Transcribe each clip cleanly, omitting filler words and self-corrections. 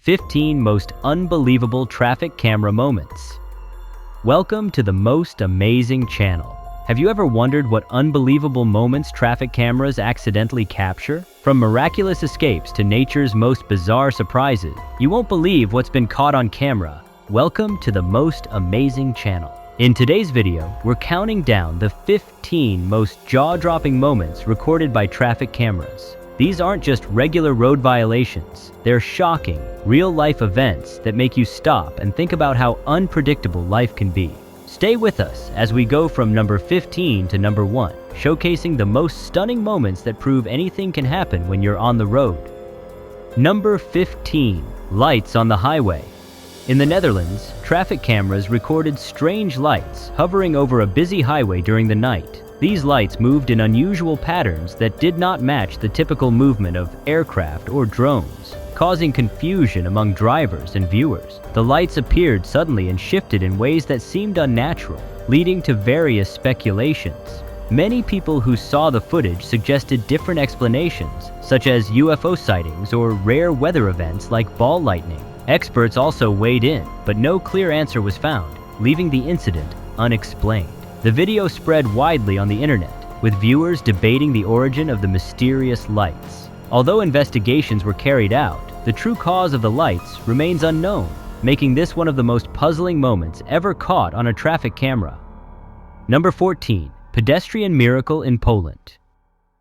15 Most Unbelievable Traffic Camera Moments. Welcome to the Most Amazing channel. Have you ever wondered what unbelievable moments traffic cameras accidentally capture? From miraculous escapes to nature's most bizarre surprises, you won't believe what's been caught on camera. Welcome to the Most Amazing channel. In today's video, we're counting down the 15 most jaw-dropping moments recorded by traffic cameras. These aren't just regular road violations. They're shocking, real-life events that make you stop and think about how unpredictable life can be. Stay with us as we go from number 15 to number 1, showcasing the most stunning moments that prove anything can happen when you're on the road. Number 15. Lights on the highway. In the Netherlands, traffic cameras recorded strange lights hovering over a busy highway during the night. These lights moved in unusual patterns that did not match the typical movement of aircraft or drones, causing confusion among drivers and viewers. The lights appeared suddenly and shifted in ways that seemed unnatural, leading to various speculations. Many people who saw the footage suggested different explanations, such as UFO sightings or rare weather events like ball lightning. Experts also weighed in, but no clear answer was found, leaving the incident unexplained. The video spread widely on the internet, with viewers debating the origin of the mysterious lights. Although investigations were carried out, the true cause of the lights remains unknown, making this one of the most puzzling moments ever caught on a traffic camera. Number 14. Pedestrian Miracle in Poland.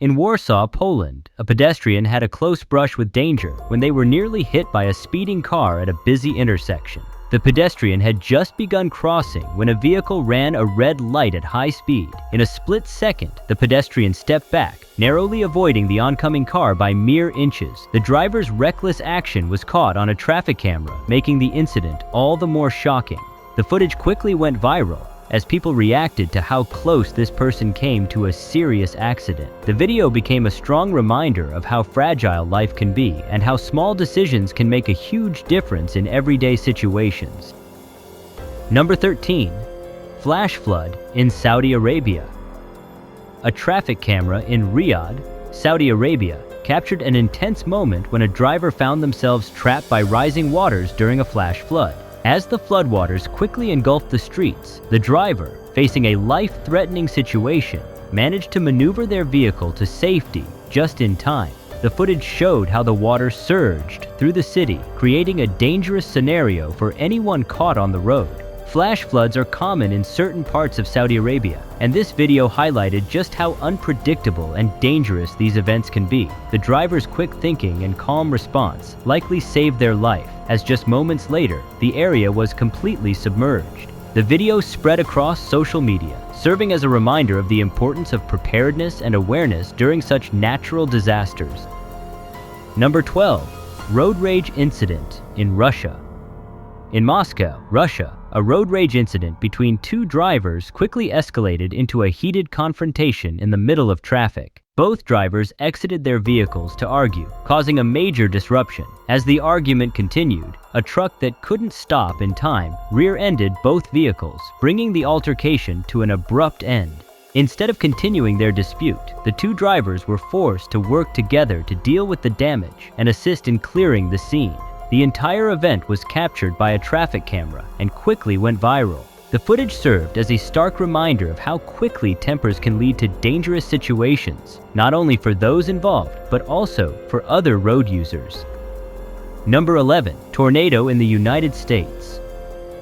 In Warsaw, Poland, a pedestrian had a close brush with danger when they were nearly hit by a speeding car at a busy intersection. The pedestrian had just begun crossing when a vehicle ran a red light at high speed. In a split second, the pedestrian stepped back, narrowly avoiding the oncoming car by mere inches. The driver's reckless action was caught on a traffic camera, making the incident all the more shocking. The footage quickly went viral as people reacted to how close this person came to a serious accident. The video became a strong reminder of how fragile life can be and how small decisions can make a huge difference in everyday situations. Number 13. Flash flood in Saudi Arabia. A traffic camera in Riyadh, Saudi Arabia, captured an intense moment when a driver found themselves trapped by rising waters during a flash flood. As the floodwaters quickly engulfed the streets, the driver, facing a life-threatening situation, managed to maneuver their vehicle to safety just in time. The footage showed how the water surged through the city, creating a dangerous scenario for anyone caught on the road. Flash floods are common in certain parts of Saudi Arabia, and this video highlighted just how unpredictable and dangerous these events can be. The driver's quick thinking and calm response likely saved their life, as just moments later, the area was completely submerged. The video spread across social media, serving as a reminder of the importance of preparedness and awareness during such natural disasters. Number 12. Road rage incident in Russia. In Moscow, Russia, a road rage incident between two drivers quickly escalated into a heated confrontation in the middle of traffic. Both drivers exited their vehicles to argue, causing a major disruption. As the argument continued, a truck that couldn't stop in time rear-ended both vehicles, bringing the altercation to an abrupt end. Instead of continuing their dispute, the two drivers were forced to work together to deal with the damage and assist in clearing the scene. The entire event was captured by a traffic camera and quickly went viral. The footage served as a stark reminder of how quickly tempers can lead to dangerous situations, not only for those involved, but also for other road users. Number 11. Tornado in the United States.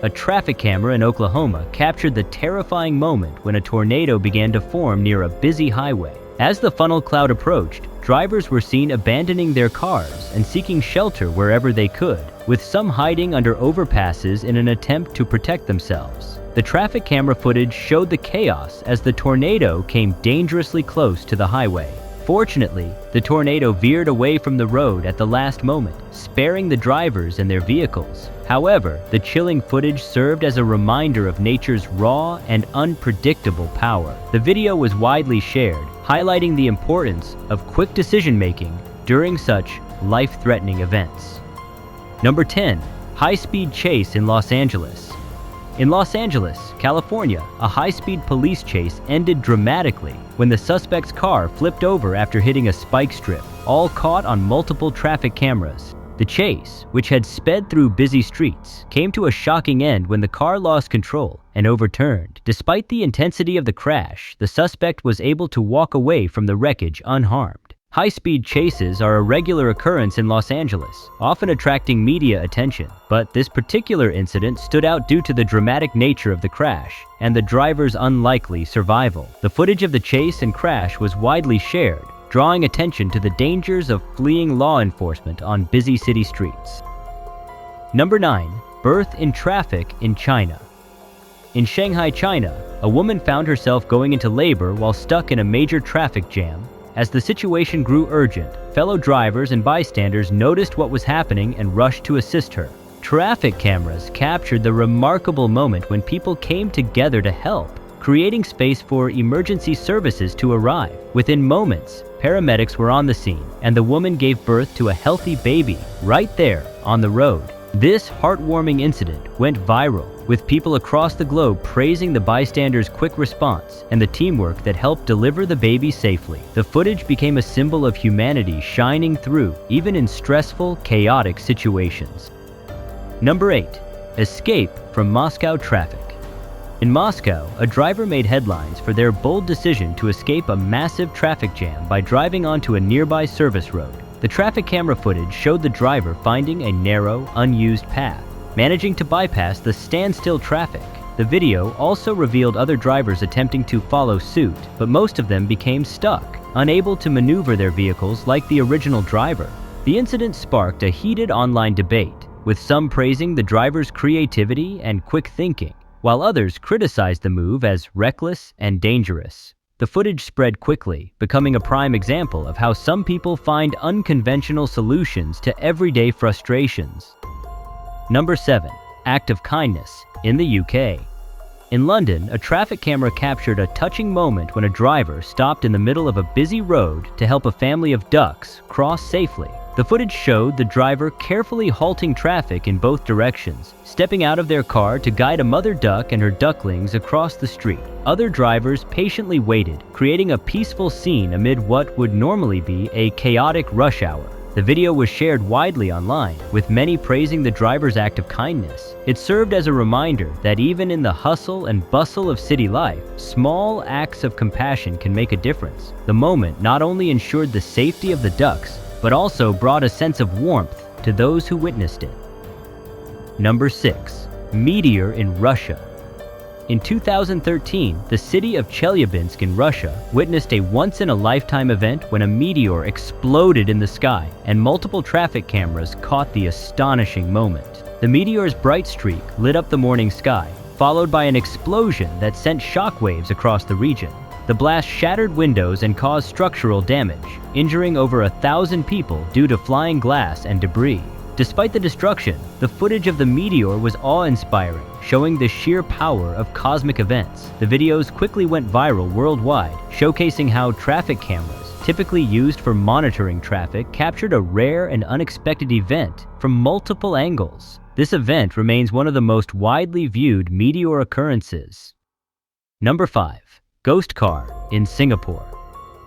A traffic camera in Oklahoma captured the terrifying moment when a tornado began to form near a busy highway. As the funnel cloud approached, drivers were seen abandoning their cars and seeking shelter wherever they could, with some hiding under overpasses in an attempt to protect themselves. The traffic camera footage showed the chaos as the tornado came dangerously close to the highway. Fortunately, the tornado veered away from the road at the last moment, sparing the drivers and their vehicles. However, the chilling footage served as a reminder of nature's raw and unpredictable power. The video was widely shared, highlighting the importance of quick decision-making during such life-threatening events. Number 10. High-speed chase in Los Angeles. In Los Angeles, California, a high-speed police chase ended dramatically when the suspect's car flipped over after hitting a spike strip, all caught on multiple traffic cameras. The chase, which had sped through busy streets, came to a shocking end when the car lost control and overturned. Despite the intensity of the crash, the suspect was able to walk away from the wreckage unharmed. High-speed chases are a regular occurrence in Los Angeles, often attracting media attention. But this particular incident stood out due to the dramatic nature of the crash and the driver's unlikely survival. The footage of the chase and crash was widely shared, drawing attention to the dangers of fleeing law enforcement on busy city streets. Number 9. Birth in traffic in China. In Shanghai, China, a woman found herself going into labor while stuck in a major traffic jam. As the situation grew urgent, fellow drivers and bystanders noticed what was happening and rushed to assist her. Traffic cameras captured the remarkable moment when people came together to help, creating space for emergency services to arrive. Within moments, paramedics were on the scene, and the woman gave birth to a healthy baby right there on the road. This heartwarming incident went viral, with people across the globe praising the bystanders' quick response and the teamwork that helped deliver the baby safely. The footage became a symbol of humanity shining through, even in stressful, chaotic situations. Number 8. Escape from Moscow traffic. In Moscow, a driver made headlines for their bold decision to escape a massive traffic jam by driving onto a nearby service road. The traffic camera footage showed the driver finding a narrow, unused path, managing to bypass the standstill traffic. The video also revealed other drivers attempting to follow suit, but most of them became stuck, unable to maneuver their vehicles like the original driver. The incident sparked a heated online debate, with some praising the driver's creativity and quick thinking, while others criticized the move as reckless and dangerous. The footage spread quickly, becoming a prime example of how some people find unconventional solutions to everyday frustrations. Number 7. Act of kindness in the UK. In London, a traffic camera captured a touching moment when a driver stopped in the middle of a busy road to help a family of ducks cross safely. The footage showed the driver carefully halting traffic in both directions, stepping out of their car to guide a mother duck and her ducklings across the street. Other drivers patiently waited, creating a peaceful scene amid what would normally be a chaotic rush hour. The video was shared widely online, with many praising the driver's act of kindness. It served as a reminder that even in the hustle and bustle of city life, small acts of compassion can make a difference. The moment not only ensured the safety of the ducks, but also brought a sense of warmth to those who witnessed it. Number 6. Meteor in Russia. In 2013, the city of Chelyabinsk in Russia witnessed a once-in-a-lifetime event when a meteor exploded in the sky, and multiple traffic cameras caught the astonishing moment. The meteor's bright streak lit up the morning sky, followed by an explosion that sent shockwaves across the region. The blast shattered windows and caused structural damage, injuring over 1,000 people due to flying glass and debris. Despite the destruction, the footage of the meteor was awe-inspiring, showing the sheer power of cosmic events. The videos quickly went viral worldwide, showcasing how traffic cameras, typically used for monitoring traffic, captured a rare and unexpected event from multiple angles. This event remains one of the most widely viewed meteor occurrences. Number 5. Ghost car in Singapore.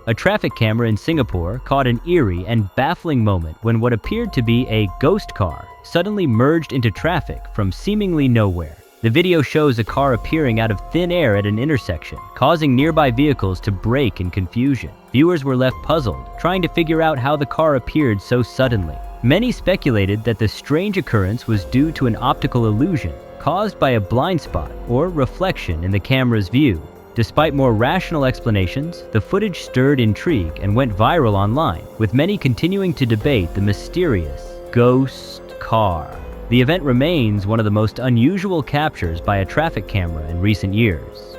A traffic camera in Singapore caught an eerie and baffling moment when what appeared to be a ghost car suddenly merged into traffic from seemingly nowhere. The video shows a car appearing out of thin air at an intersection, causing nearby vehicles to brake in confusion. Viewers were left puzzled, trying to figure out how the car appeared so suddenly. Many speculated that the strange occurrence was due to an optical illusion caused by a blind spot or reflection in the camera's view. Despite more rational explanations, the footage stirred intrigue and went viral online, with many continuing to debate the mysterious ghost car. The event remains one of the most unusual captures by a traffic camera in recent years.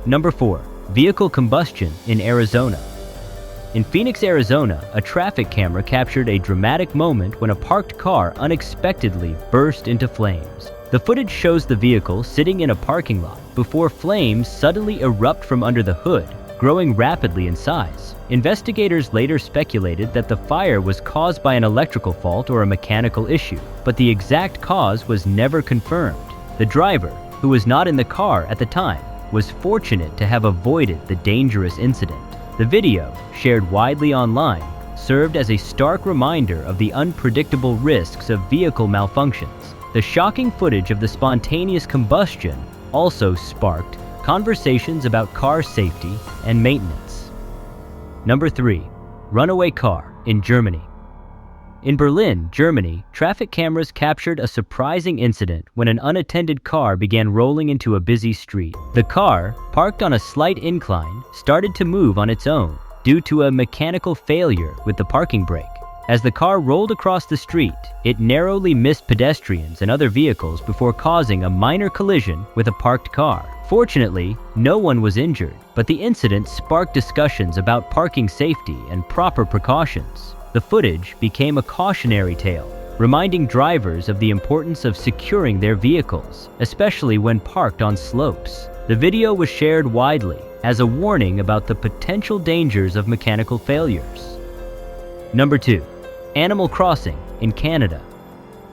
Number 4. Vehicle combustion in Arizona. In Phoenix, Arizona, a traffic camera captured a dramatic moment when a parked car unexpectedly burst into flames. The footage shows the vehicle sitting in a parking lot before flames suddenly erupt from under the hood, growing rapidly in size. Investigators later speculated that the fire was caused by an electrical fault or a mechanical issue, but the exact cause was never confirmed. The driver, who was not in the car at the time, was fortunate to have avoided the dangerous incident. The video, shared widely online, served as a stark reminder of the unpredictable risks of vehicle malfunctions. The shocking footage of the spontaneous combustion also sparked conversations about car safety and maintenance. Number 3. Runaway car in Germany. In Berlin, Germany, traffic cameras captured a surprising incident when an unattended car began rolling into a busy street. The car, parked on a slight incline, started to move on its own due to a mechanical failure with the parking brake. As the car rolled across the street, it narrowly missed pedestrians and other vehicles before causing a minor collision with a parked car. Fortunately, no one was injured, but the incident sparked discussions about parking safety and proper precautions. The footage became a cautionary tale, reminding drivers of the importance of securing their vehicles, especially when parked on slopes. The video was shared widely as a warning about the potential dangers of mechanical failures. Number 2. Animal Crossing in Canada.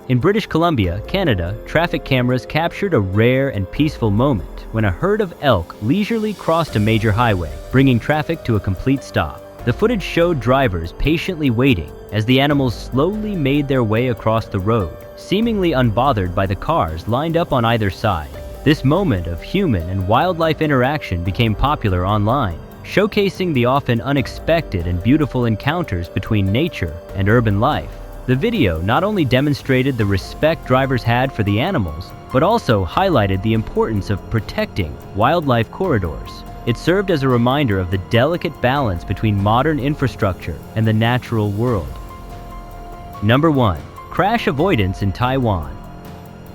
In British Columbia, Canada, traffic cameras captured a rare and peaceful moment when a herd of elk leisurely crossed a major highway, bringing traffic to a complete stop. The footage showed drivers patiently waiting as the animals slowly made their way across the road, seemingly unbothered by the cars lined up on either side. This moment of human and wildlife interaction became popular online, showcasing the often unexpected and beautiful encounters between nature and urban life. The video not only demonstrated the respect drivers had for the animals, but also highlighted the importance of protecting wildlife corridors. It served as a reminder of the delicate balance between modern infrastructure and the natural world. Number 1. Crash avoidance in Taiwan.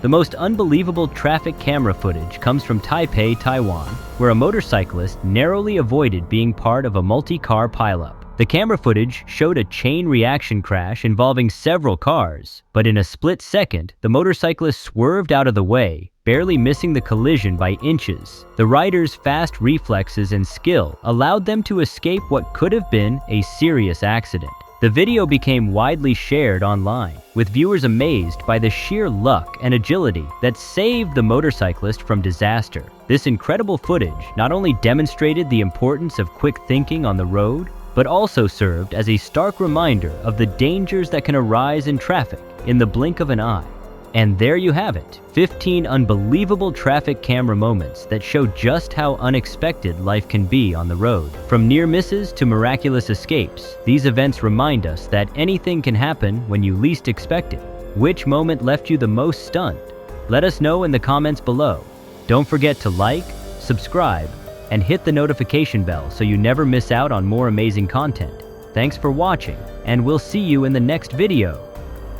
The most unbelievable traffic camera footage comes from Taipei, Taiwan, where a motorcyclist narrowly avoided being part of a multi-car pileup. The camera footage showed a chain reaction crash involving several cars, but in a split second, the motorcyclist swerved out of the way, barely missing the collision by inches. The rider's fast reflexes and skill allowed them to escape what could have been a serious accident. The video became widely shared online, with viewers amazed by the sheer luck and agility that saved the motorcyclist from disaster. This incredible footage not only demonstrated the importance of quick thinking on the road, but also served as a stark reminder of the dangers that can arise in traffic in the blink of an eye. And there you have it, 15 unbelievable traffic camera moments that show just how unexpected life can be on the road. From near misses to miraculous escapes, these events remind us that anything can happen when you least expect it. Which moment left you the most stunned? Let us know in the comments below. Don't forget to like, subscribe, and hit the notification bell so you never miss out on more amazing content. Thanks for watching, and we'll see you in the next video.